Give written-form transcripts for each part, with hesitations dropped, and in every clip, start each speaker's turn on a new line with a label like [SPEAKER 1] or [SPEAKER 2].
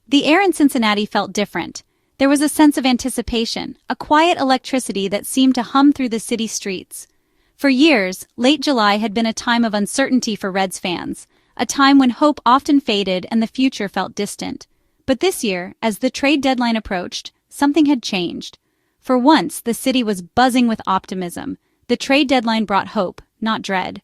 [SPEAKER 1] The air in Cincinnati felt different. There was a sense of anticipation, a quiet electricity that seemed to hum through the city streets. For years, late July had been a time of uncertainty for Reds fans, a time when hope often faded and the future felt distant. But this year, as the trade deadline approached, something had changed. For once, the city was buzzing with optimism. The trade deadline brought hope, not dread.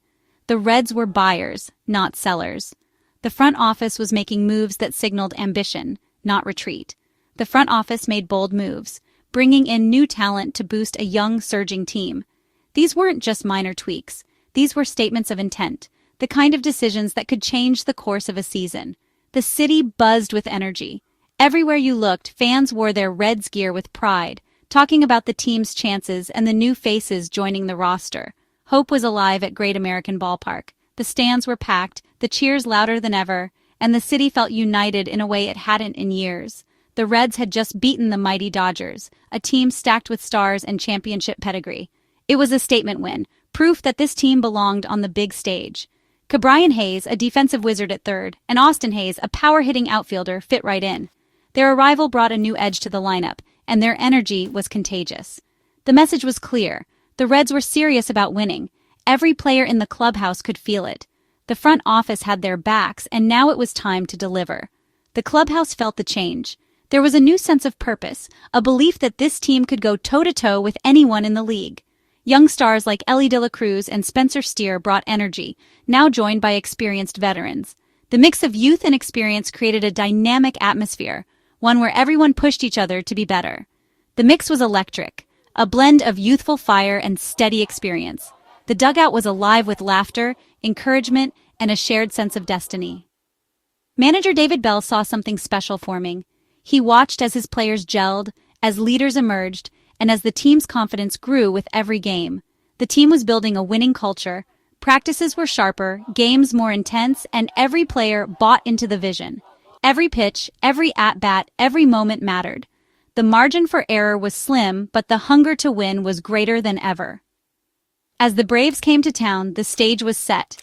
[SPEAKER 1] The Reds were buyers, not sellers. The front office was making moves that signaled ambition, not retreat. The front office made bold moves, bringing in new talent to boost a young, surging team. These weren't just minor tweaks. These were statements of intent, the kind of decisions that could change the course of a season. The city buzzed with energy. Everywhere you looked, fans wore their Reds gear with pride, talking about the team's chances and the new faces joining the roster. Hope was alive at Great American Ballpark. The stands were packed, the cheers louder than ever, and the city felt united in a way it hadn't in years. The Reds had just beaten the mighty Dodgers, a team stacked with stars and championship pedigree. It was a statement win, proof that this team belonged on the big stage. Ke'Bryan Hayes, a defensive wizard at third, and Austin Hayes, a power-hitting outfielder, fit right in. Their arrival brought a new edge to the lineup, and their energy was contagious. The message was clear. The Reds were serious about winning. Every player in the clubhouse could feel it. The front office had their backs, and now it was time to deliver. The clubhouse felt the change. There was a new sense of purpose, a belief that this team could go toe-to-toe with anyone in the league. Young stars like Elly De La Cruz and Spencer Steer brought energy, now joined by experienced veterans. The mix of youth and experience created a dynamic atmosphere, one where everyone pushed each other to be better. The mix was electric, a blend of youthful fire and steady experience. The dugout was alive with laughter, encouragement, and a shared sense of destiny. Manager David Bell saw something special forming. He watched as his players gelled, as leaders emerged, and as the team's confidence grew with every game. The team was building a winning culture. Practices were sharper, games more intense, and every player bought into the vision. Every pitch, every at-bat, every moment mattered. The margin for error was slim, but the hunger to win was greater than ever. As the Braves came to town, the stage was set.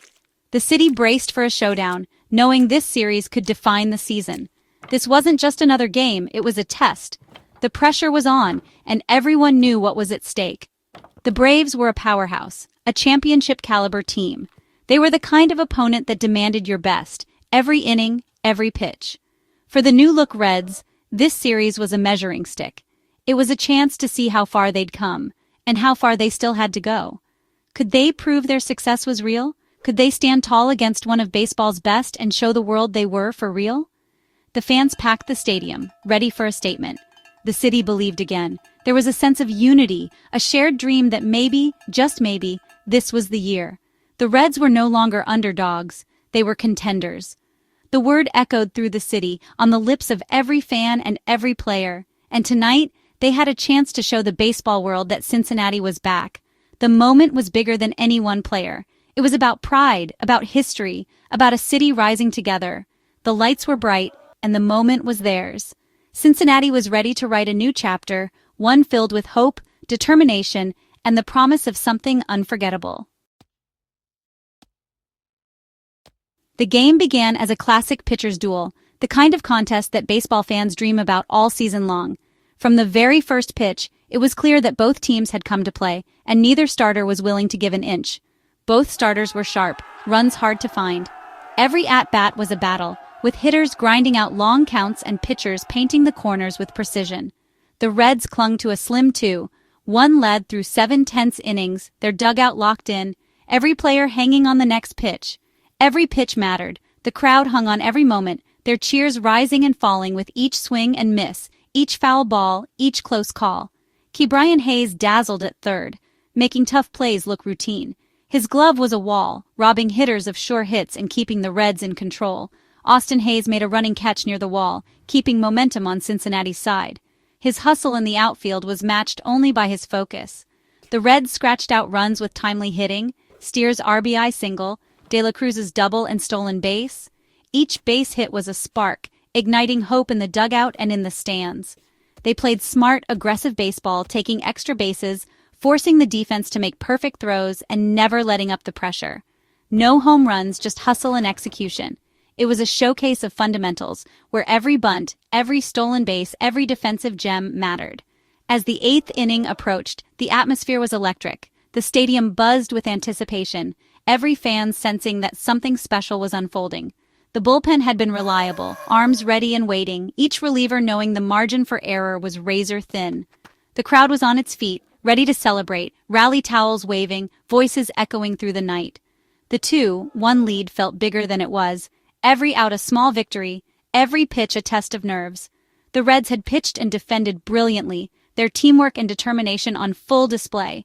[SPEAKER 1] The city braced for a showdown, knowing this series could define the season. This wasn't just another game, it was a test. The pressure was on, and everyone knew what was at stake. The Braves were a powerhouse, a championship-caliber team. They were the kind of opponent that demanded your best, every inning, every pitch. For the new-look Reds, this series was a measuring stick. It was a chance to see how far they'd come, and how far they still had to go. Could they prove their success was real? Could they stand tall against one of baseball's best and show the world they were for real? The fans packed the stadium, ready for a statement. The city believed again. There was a sense of unity, a shared dream that maybe, just maybe, this was the year. The Reds were no longer underdogs. They were contenders. The word echoed through the city, on the lips of every fan and every player. And tonight, they had a chance to show the baseball world that Cincinnati was back. The moment was bigger than any one player. It was about pride, about history, about a city rising together. The lights were bright, and the moment was theirs. Cincinnati was ready to write a new chapter, one filled with hope, determination, and the promise of something unforgettable. The game began as a classic pitcher's duel, the kind of contest that baseball fans dream about all season long. From the very first pitch, it was clear that both teams had come to play, and neither starter was willing to give an inch. Both starters were sharp, runs hard to find. Every at-bat was a battle, with hitters grinding out long counts and pitchers painting the corners with precision. The Reds clung to a slim 2-1 lead through 7 tense innings, their dugout locked in, every player hanging on the next pitch. Every pitch mattered. The crowd hung on every moment, their cheers rising and falling with each swing and miss, each foul ball, each close call. Ke'Bryan Hayes dazzled at third, making tough plays look routine. His glove was a wall, robbing hitters of sure hits and keeping the Reds in control. Austin Hayes made a running catch near the wall, keeping momentum on Cincinnati's side. His hustle in the outfield was matched only by his focus. The Reds scratched out runs with timely hitting, Steer's RBI single, De La Cruz's double and stolen base. Each base hit was a spark, igniting hope in the dugout and in the stands. They played smart, aggressive baseball, taking extra bases, forcing the defense to make perfect throws and never letting up the pressure. No home runs, just hustle and execution. It was a showcase of fundamentals, where every bunt, every stolen base, every defensive gem mattered. As the eighth inning approached, the atmosphere was electric. The stadium buzzed with anticipation, every fan sensing that something special was unfolding. The bullpen had been reliable, arms ready and waiting, each reliever knowing the margin for error was razor thin. The crowd was on its feet, ready to celebrate, rally towels waving, voices echoing through the night. The 2-1 lead felt bigger than it was, every out a small victory, every pitch a test of nerves. The Reds had pitched and defended brilliantly, their teamwork and determination on full display.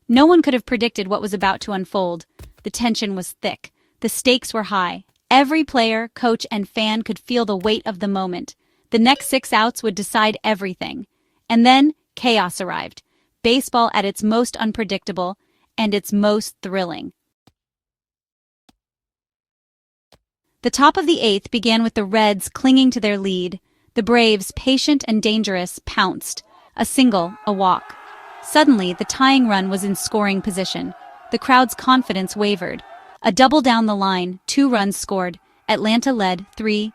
[SPEAKER 1] No one could have predicted what was about to unfold. The tension was thick. The stakes were high. Every player, coach, and fan could feel the weight of the moment. The next 6 outs would decide everything. And then chaos arrived. Baseball at its most unpredictable and its most thrilling. The top of the 8th began with the Reds clinging to their lead. The Braves, patient and dangerous, pounced. A single, a walk. Suddenly, the tying run was in scoring position. The crowd's confidence wavered. A double down the line, 2 runs scored. Atlanta led 3-2.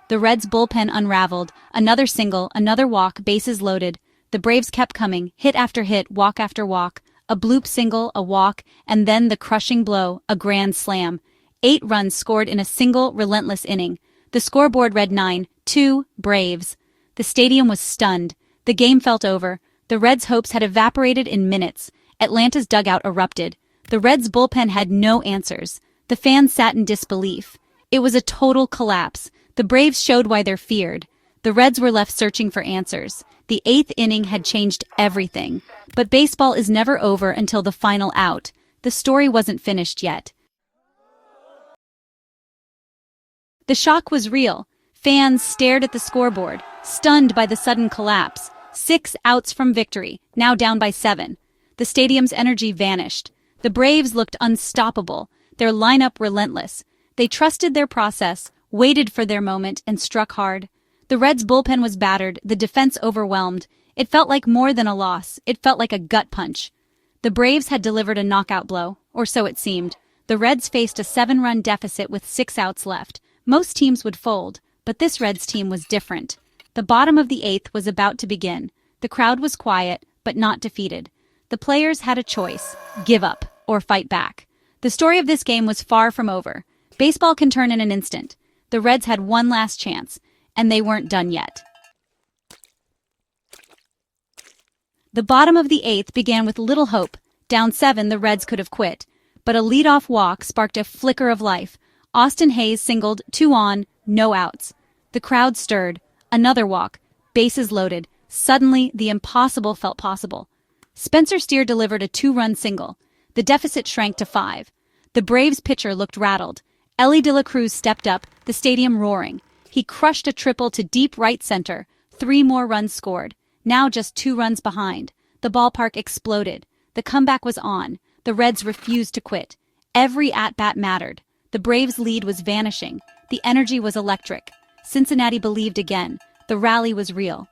[SPEAKER 1] The Reds' bullpen unraveled. Another single, another walk, bases loaded. The Braves kept coming, hit after hit, walk after walk. A bloop single, a walk, and then the crushing blow, a grand slam. 8 runs scored in a single, relentless inning. The scoreboard read 9-2 Braves. The stadium was stunned. The game felt over. The Reds' hopes had evaporated in minutes. Atlanta's dugout erupted. The Reds' bullpen had no answers. The fans sat in disbelief. It was a total collapse. The Braves showed why they're feared. The Reds were left searching for answers. The 8th inning had changed everything. But baseball is never over until the final out. The story wasn't finished yet. The shock was real. Fans stared at the scoreboard, stunned by the sudden collapse. 6 outs from victory, now down by 7. The stadium's energy vanished. The Braves looked unstoppable, their lineup relentless. They trusted their process, waited for their moment, and struck hard. The Reds' bullpen was battered, the defense overwhelmed. It felt like more than a loss. It felt like a gut punch. The Braves had delivered a knockout blow, or so it seemed. The Reds faced a 7-run deficit with 6 outs left. Most teams would fold, but this Reds team was different. The bottom of the 8th was about to begin. The crowd was quiet, but not defeated. The players had a choice: give up or fight back. The story of this game was far from over. Baseball can turn in an instant. The Reds had one last chance, and they weren't done yet. The bottom of the 8th began with little hope. Down 7, the Reds could have quit. But a leadoff walk sparked a flicker of life. Austin Hayes singled, 2 on, no outs. The crowd stirred. Another walk. Bases loaded. Suddenly, the impossible felt possible. Spencer Steer delivered a 2-run single. The deficit shrank to 5. The Braves pitcher looked rattled. Elly De La Cruz stepped up, the stadium roaring. He crushed a triple to deep right center. 3 more runs scored. Now just 2 runs behind. The ballpark exploded. The comeback was on. The Reds refused to quit. Every at-bat mattered. The Braves' lead was vanishing. The energy was electric. Cincinnati believed again. The rally was real.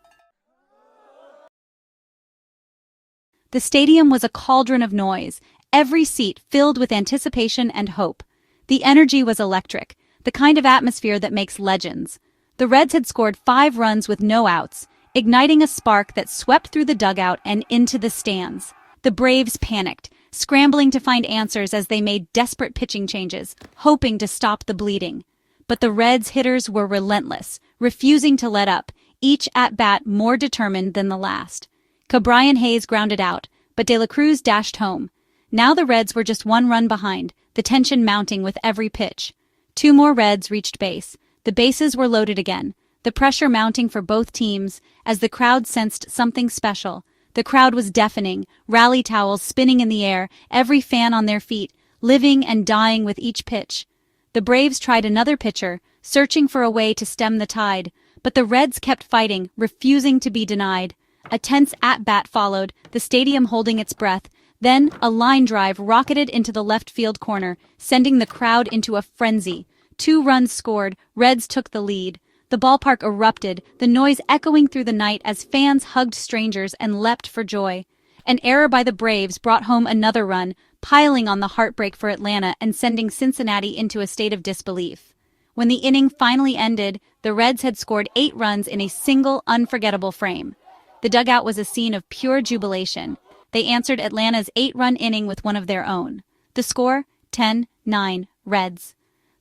[SPEAKER 1] The stadium was a cauldron of noise, every seat filled with anticipation and hope. The energy was electric, the kind of atmosphere that makes legends. The Reds had scored 5 runs with no outs, igniting a spark that swept through the dugout and into the stands. The Braves panicked, scrambling to find answers as they made desperate pitching changes, hoping to stop the bleeding. But the Reds' hitters were relentless, refusing to let up, each at-bat more determined than the last. Cabrian Hayes grounded out, but De La Cruz dashed home. Now the Reds were just 1 run behind, the tension mounting with every pitch. 2 more Reds reached base. The bases were loaded again, the pressure mounting for both teams as the crowd sensed something special. The crowd was deafening, rally towels spinning in the air, every fan on their feet, living and dying with each pitch. The Braves tried another pitcher, searching for a way to stem the tide, but the Reds kept fighting, refusing to be denied. A tense at-bat followed, the stadium holding its breath. Then, a line drive rocketed into the left field corner, sending the crowd into a frenzy. 2 runs scored, Reds took the lead. The ballpark erupted, the noise echoing through the night as fans hugged strangers and leapt for joy. An error by the Braves brought home another run, piling on the heartbreak for Atlanta and sending Cincinnati into a state of disbelief. When the inning finally ended, the Reds had scored 8 runs in a single unforgettable frame. The dugout was a scene of pure jubilation. They answered Atlanta's 8-run inning with one of their own. The score? 10-9, Reds.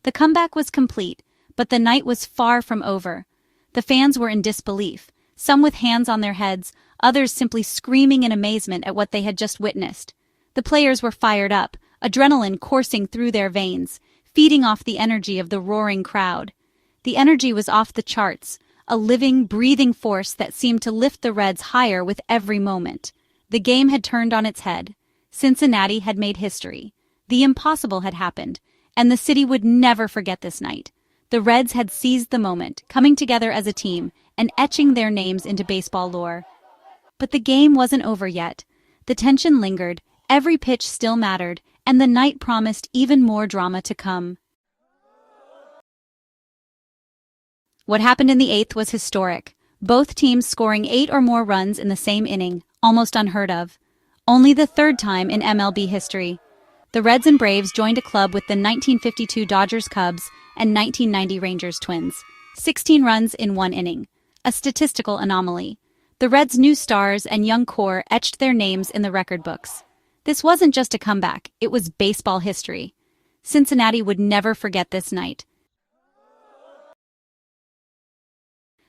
[SPEAKER 1] The comeback was complete, but the night was far from over. The fans were in disbelief, some with hands on their heads, others simply screaming in amazement at what they had just witnessed. The players were fired up, adrenaline coursing through their veins, feeding off the energy of the roaring crowd. The energy was off the charts, a living, breathing force that seemed to lift the Reds higher with every moment. The game had turned on its head. Cincinnati had made history. The impossible had happened, and the city would never forget this night. The Reds had seized the moment, coming together as a team and etching their names into baseball lore. But the game wasn't over yet. The tension lingered, every pitch still mattered, and the night promised even more drama to come. What happened in the 8th was historic, both teams scoring 8 or more runs in the same inning, almost unheard of. Only the 3rd time in MLB history. The Reds and Braves joined a club with the 1952 Dodgers-Cubs and 1990 Rangers-Twins. 16 runs in one inning. A statistical anomaly. The Reds' new stars and young core etched their names in the record books. This wasn't just a comeback, it was baseball history. Cincinnati would never forget this night.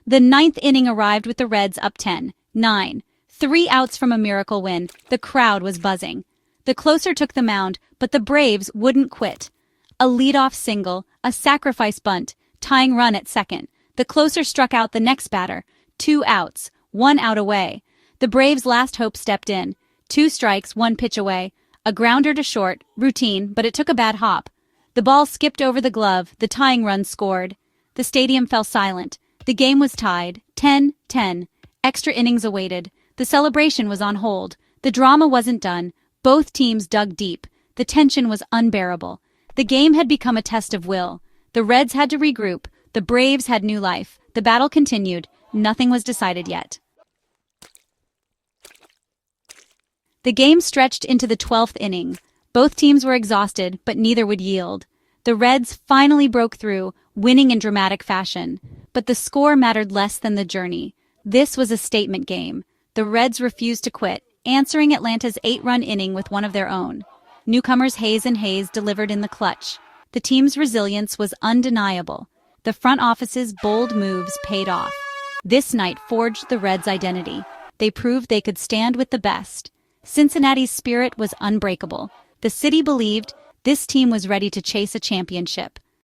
[SPEAKER 1] The 9th inning arrived with the Reds up 10-9. 3 outs from a miracle win. The crowd was buzzing. The closer took the mound, but the Braves wouldn't quit. A leadoff single, a sacrifice bunt, tying run at second. The closer struck out the next batter. 2 outs, 1 out away. The Braves' last hope stepped in. 2 strikes, 1 pitch away. A grounder to short, routine, but it took a bad hop. The ball skipped over the glove, the tying run scored. The stadium fell silent. The game was tied, 10-10. Extra innings awaited. The celebration was on hold. The drama wasn't done. Both teams dug deep. The tension was unbearable. The game had become a test of will. The Reds had to regroup. The Braves had new life. The battle continued. Nothing was decided yet. The game stretched into the 12th inning. Both teams were exhausted, but neither would yield. The Reds finally broke through, winning in dramatic fashion. But the score mattered less than the journey. This was a statement game. The Reds refused to quit, answering Atlanta's 8-run inning with one of their own. Newcomers Hayes and Hayes delivered in the clutch. The team's resilience was undeniable. The front office's bold moves paid off. This night forged the Reds' identity. They proved they could stand with the best. Cincinnati's spirit was unbreakable. The city believed this team was ready to chase a championship.